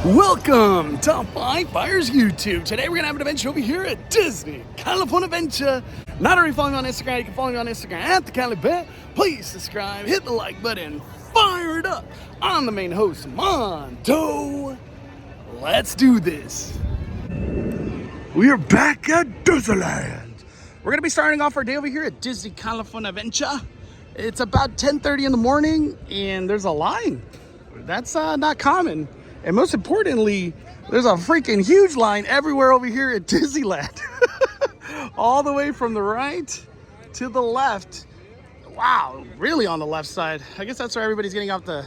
Welcome to Five Fires YouTube. Today we're gonna have an adventure over here at Disney California Adventure. Not already following me on Instagram, you can follow me on Instagram at the Cali Bear. Please subscribe, hit the like button, fire it up. I'm the main host, Monto. Let's do this. We are back at Disneyland. We're gonna be starting off our day over here at Disney California Adventure. It's about 10:30 in the morning and there's a line. That's not common. And most importantly, there's a freaking huge line everywhere over here at Disneyland. All the way from the right to the left. Wow, really on the left side. I guess that's where everybody's getting off the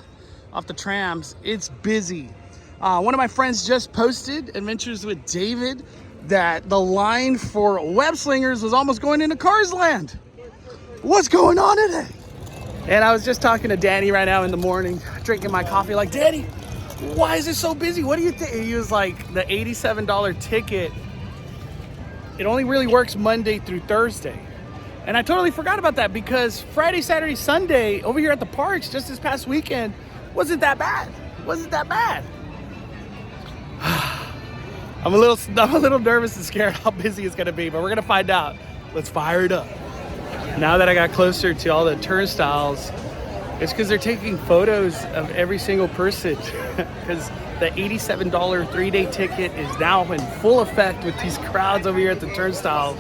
trams. It's busy. One of my friends just posted, Adventures with David, that the line for web slingers was almost going into Cars Land. What's going on today? And I was just talking to Danny right now in the morning, drinking my coffee, like, Danny, why is it so busy? What do you think? He was like, the $87 ticket, it only really works Monday through Thursday. And I totally forgot about that because Friday, Saturday, Sunday over here at the parks just this past weekend wasn't that bad. I'm a little nervous and scared how busy it's gonna be, but we're gonna find out. Let's fire it up. Now that I got closer to all the turnstiles, it's because they're taking photos of every single person because the $87 three-day ticket is now in full effect with these crowds over here at the turnstile.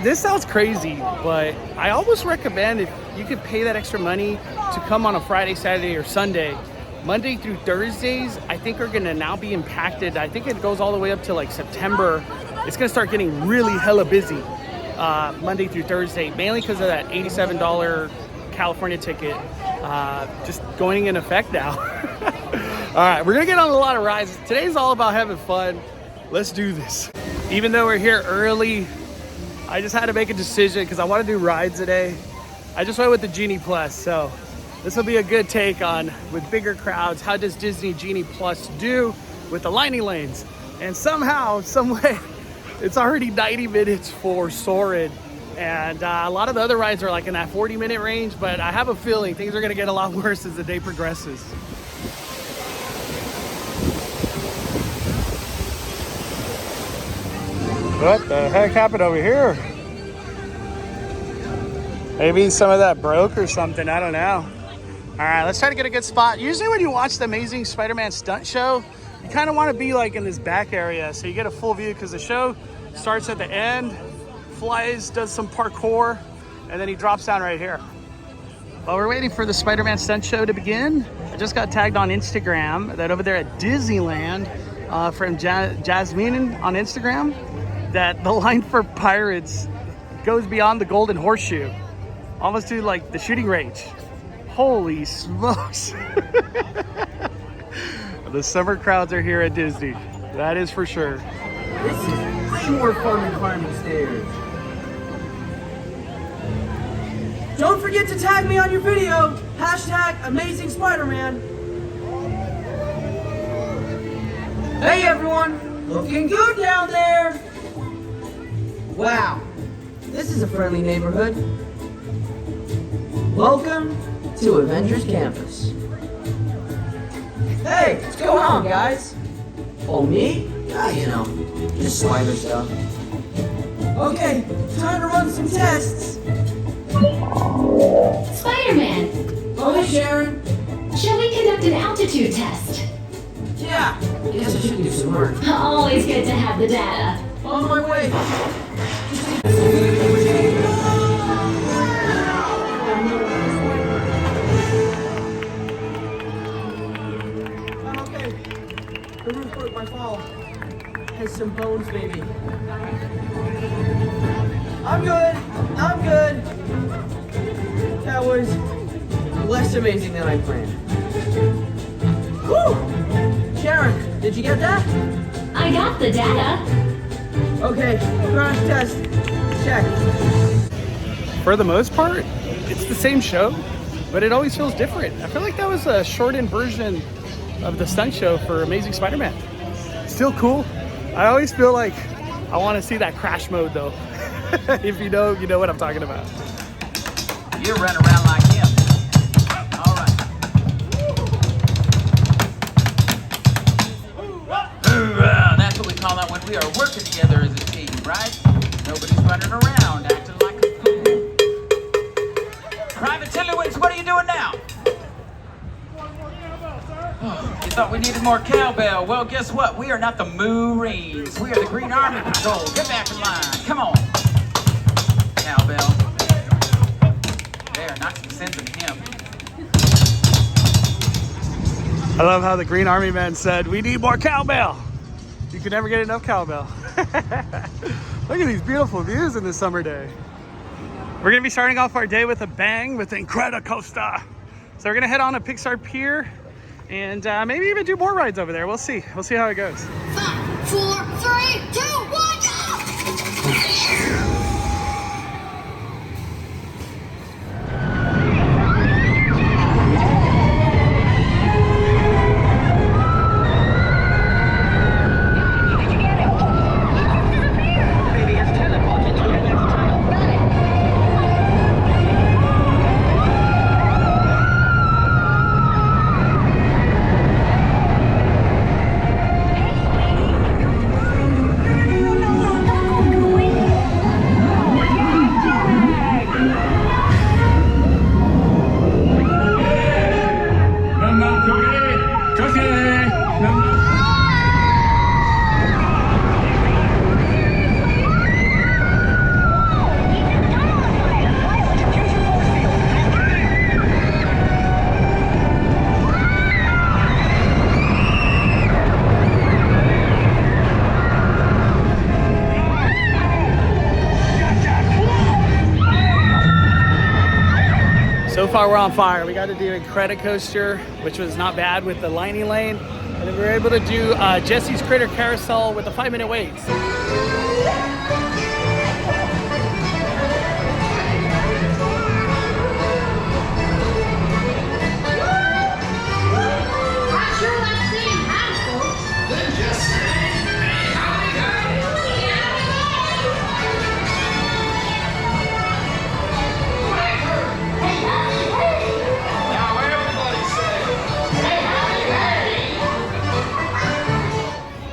This sounds crazy, but I almost recommend if you could pay that extra money to come on a Friday, Saturday, or Sunday. Monday through Thursdays, I think are gonna now be impacted. I think it goes all the way up to like September. It's gonna start getting really hella busy. Monday through Thursday, mainly because of that $87 California ticket just going in effect now. All right, we're gonna get on a lot of rides. Today's all about having fun. Let's do this. Even though we're here early, I just had to make a decision because I want to do rides today. I just went with the Genie Plus, so this will be a good take on, with bigger crowds, how does Disney Genie Plus do with the lightning lanes? And somehow, some way, it's already 90 minutes for Soarin', and a lot of the other rides are like in that 40-minute range, but I have a feeling things are gonna get a lot worse as the day progresses. What the heck happened over here? Maybe some of that broke or something, I don't know. All right, let's try to get a good spot. Usually when you watch the Amazing Spider-Man stunt show, you kind of want to be like in this back area so you get a full view, because the show starts at the end, flies, does some parkour, and then he drops down right here. While we're waiting for the Spider-Man stunt show to begin, I just got tagged on Instagram that over there at Disneyland from Jasmine on Instagram, that the line for Pirates goes beyond the Golden Horseshoe, almost to like the shooting range. Holy smokes. The summer crowds are here at Disney. That is for sure. This is way more fun than climbing stairs. Don't forget to tag me on your video. #Amazing Spider-Man. Hey everyone, looking good down there. Wow, this is a friendly neighborhood. Welcome to Avengers Campus. Hey, what's going on, guys? Oh, me? You know, just spider stuff. Okay, time to run some tests. Spider-Man! Oh, hey, Sharon. Shall we conduct an altitude test? Yeah, I guess I should do some work. Always good to have the data. On my way. I'm okay. The roof broke my fall. Has some bones, maybe. I'm good. That was less amazing than I planned. Woo! Sharon, did you get that? I got the data. Okay, crash test. Check. For the most part, it's the same show, but it always feels different. I feel like that was a shortened version of the stunt show for Amazing Spider-Man. Still cool. I always feel like I want to see that crash mode though. If you know what I'm talking about. You run around like him. All right. Hoorah! That's what we call that when we are working together as a team, right? Nobody's running around acting like a fool. Private Tillowitz, what are you doing now? Oh, you thought we needed more cowbell. Well, guess what? We are not the Marines. We are the Green Army Patrol. Get back in line. Come on. Cowbell. There, knock some sense into him. I love how the Green Army man said, we need more cowbell. You can never get enough cowbell. Look at these beautiful views in this summer day. We're gonna be starting off our day with a bang with Incredicoaster. So we're gonna head on to Pixar Pier and maybe even do more rides over there. We'll see. We'll see how it goes. 5, 4, 3, 2, 1, go! So far we're on fire. We got to do Incredicoaster, which was not bad with the lightning lane. And then we were able to do Jesse's Critter Carousel with a 5-minute wait.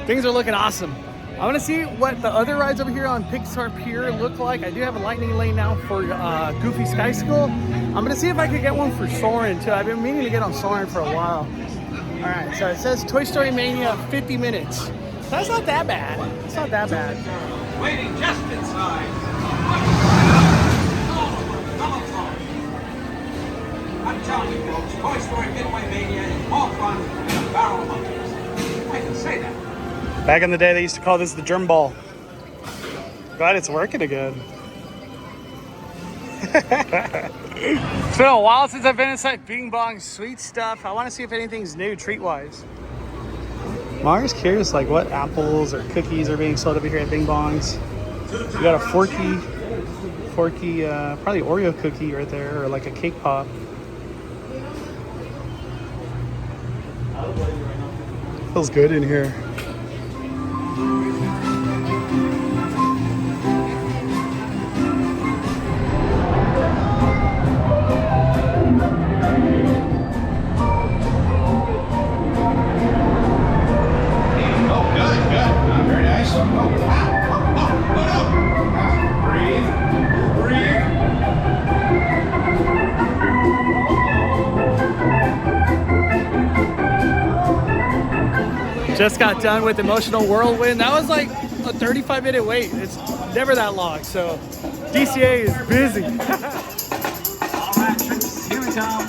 Things are looking awesome. I want to see what the other rides over here on Pixar Pier look like. I do have a lightning lane now for Goofy Sky School. I'm going to see if I could get one for Soarin' too. I've been meaning to get on Soarin' for a while. All right, so it says Toy Story Mania 50 minutes. That's not that bad. It's not that bad. Waiting just inside. I'm telling you folks, Toy Story Midway Mania is more fun than a barrel of monkeys. I can say that. Back in the day, they used to call this the germ ball. Glad it's working again. It's been a while since I've been inside Bing Bong Sweet Stuff. I want to see if anything's new treat-wise. I'm just curious, like what apples or cookies are being sold over here at Bing Bong's. We got a forky, probably Oreo cookie right there, or like a cake pop. Feels good in here. Just got done with Emotional Whirlwind. That was like a 35-minute wait. It's never that long, so DCA is busy. All right, tricks, here we come.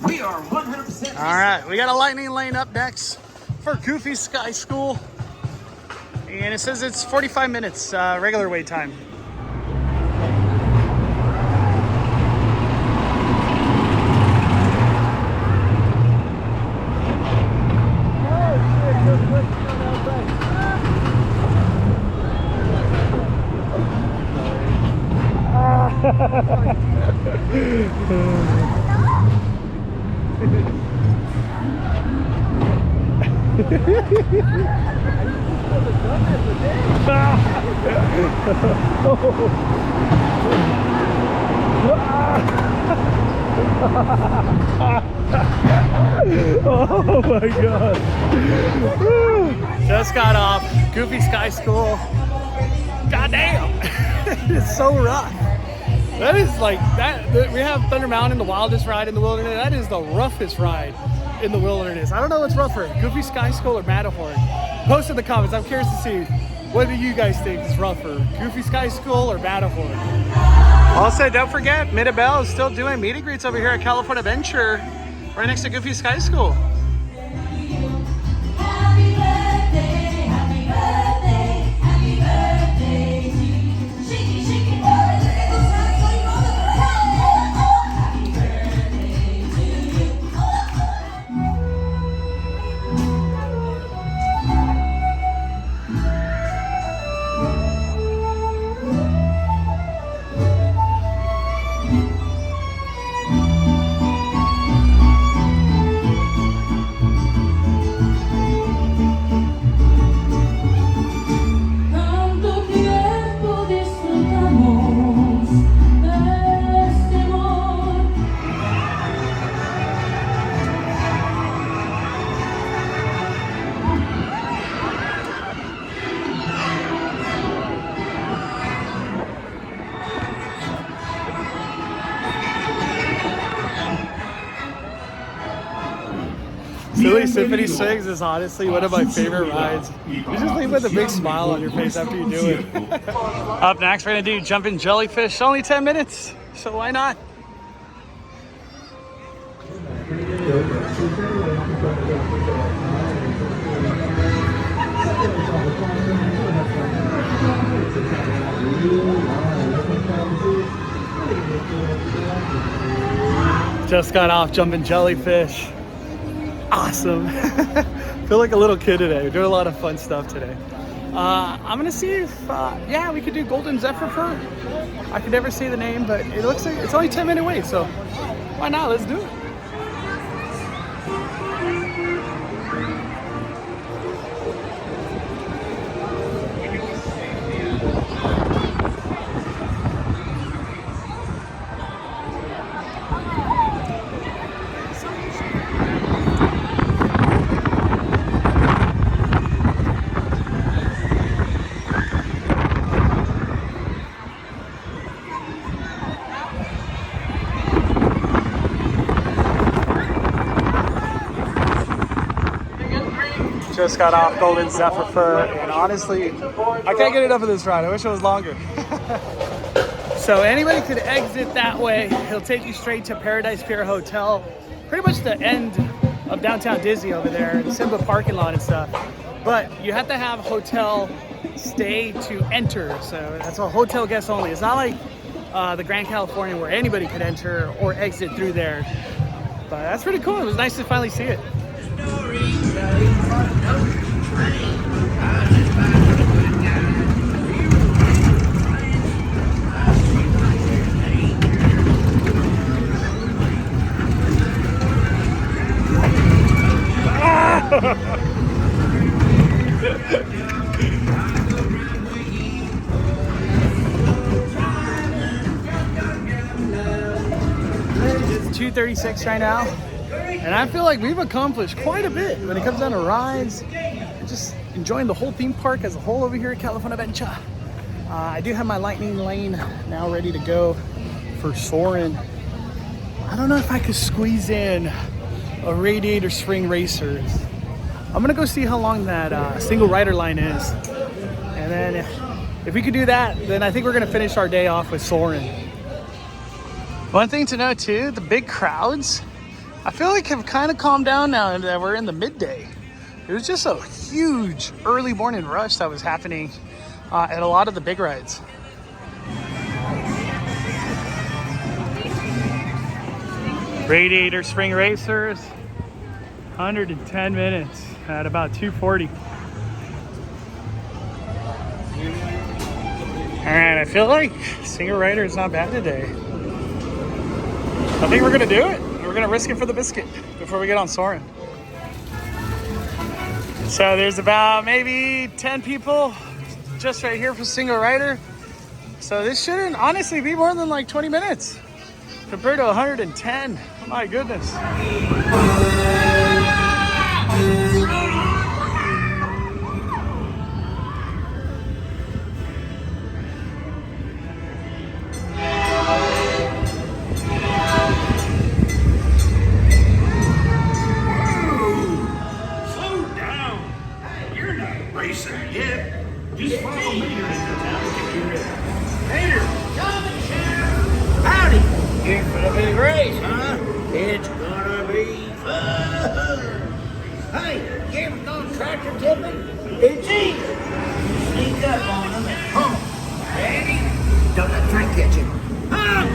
We are 100%. All right, we got a lightning lane up next for Goofy Sky School. And it says it's 45 minutes, regular wait time. Oh my god. Just got off Goofy Sky School. God damn. It's so rough. That is like that. We have Thunder Mountain, the wildest ride in the wilderness. That is the roughest ride in the wilderness. I don't know what's rougher, Goofy Sky School or Matterhorn. Post in the comments. I'm curious to see, what do you guys think is rougher, Goofy Sky School or Matterhorn? Also, don't forget, Midabelle is still doing meet and greets over here at California Adventure, right next to Goofy Sky School. Silly Symphony Swings is honestly one of my favorite rides. You just leave with a big smile on your face after you do it. Up next, we're gonna do Jumping Jellyfish. Only 10 minutes, so why not? Just got off Jumping Jellyfish. Awesome. Feel like a little kid today. We're doing a lot of fun stuff today. I'm gonna see if yeah, we could do Golden Zephyr Fur. I could never say the name, but it looks like it's only 10-minute wait, so why not? Let's do it. Just got off Golden Zephyr Fur, and honestly, I can't get enough of this ride. I wish it was longer. So anybody could exit that way. He'll take you straight to Paradise Pier Hotel, pretty much the end of downtown Disney over there, the Simba parking lot and stuff. But you have to have hotel stay to enter, so that's a hotel guest only. It's not like the Grand Californian where anybody could enter or exit through there. But that's pretty cool. It was nice to finally see it. It's 2:36 right now. And I feel like we've accomplished quite a bit when it comes down to rides. Just enjoying the whole theme park as a whole over here at California Adventure. I do have my lightning lane now ready to go for Soarin'. I don't know if I could squeeze in a Radiator Spring Racers. I'm gonna go see how long that single rider line is. And then if we could do that, then I think we're gonna finish our day off with Soarin'. One thing to note too, the big crowds, I feel like have kind of calmed down now that we're in the midday. It was just a huge early morning rush that was happening at a lot of the big rides. Radiator Spring Racers, 110 minutes at about 2:40. All right, I feel like Single Rider is not bad today. I think we're gonna do it. We're gonna risk it for the biscuit before we get on Soarin'. So there's about maybe 10 people just right here for Single Rider. So this shouldn't honestly be more than like 20 minutes compared to 110. My goodness. yet. Just follow Mater into town to get you ready. Mater, coming, Sheriff. Howdy. Here for the big race, huh? It's gonna be fun. Hey, you ever gone tractor tipping? It's easy. Sneak up on them and honk. Ready? Don't let Frank get you. Honk!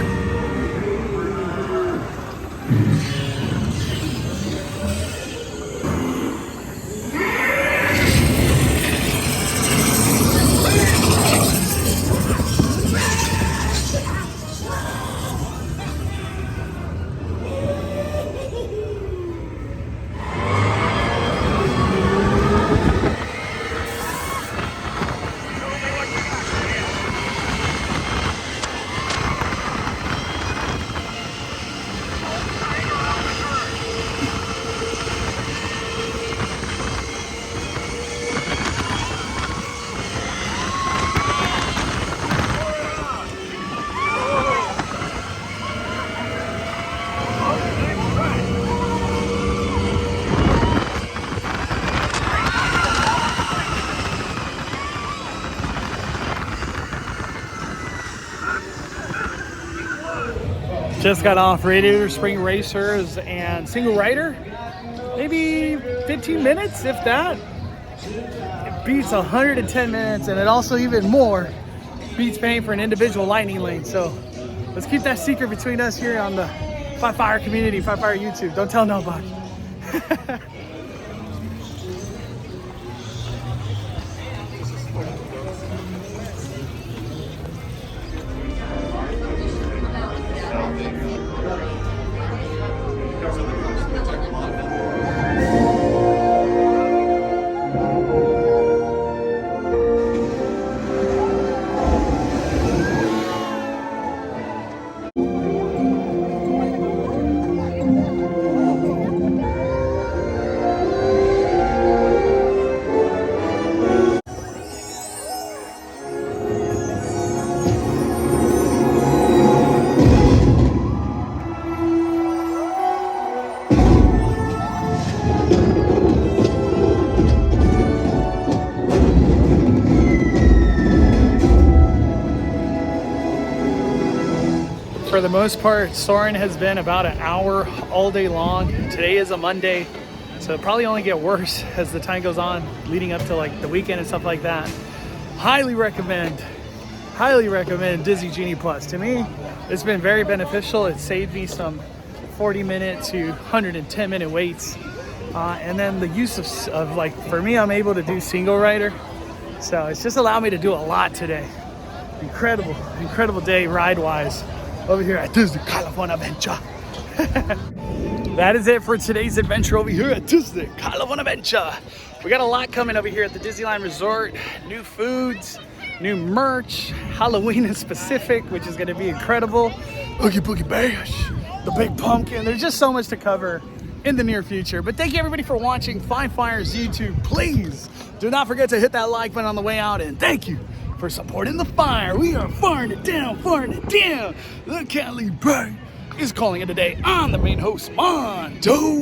Just got off Radiator Spring Racers and single rider. Maybe 15 minutes, if that. It beats 110 minutes, and it also even more beats paying for an individual lightning lane. So let's keep that secret between us here on the Five Fire community, Five Fire YouTube. Don't tell nobody. For the most part, soaring has been about an hour all day long. Today is a Monday, so it'll probably only get worse as the time goes on, leading up to like the weekend and stuff like that. Highly recommend Disney Genie Plus. To me, it's been very beneficial. It saved me some 40-minute to 110-minute waits. And then the use of like, for me, I'm able to do single rider. So it's just allowed me to do a lot today. Incredible day ride-wise over here at Disney California Adventure. That is it for today's adventure over here at Disney California Adventure. We got a lot coming over here at the Disneyland Resort. New foods, new merch, Halloween in specific, which is gonna be incredible. Oogie Boogie Bash, the big pumpkin. There's just so much to cover in the near future. But thank you everybody for watching Five Fire's YouTube. Please do not forget to hit that like button on the way out, and thank you for supporting the fire. We are firing it down. The Cali Bird is calling it a day. I'm the main host, Mondo.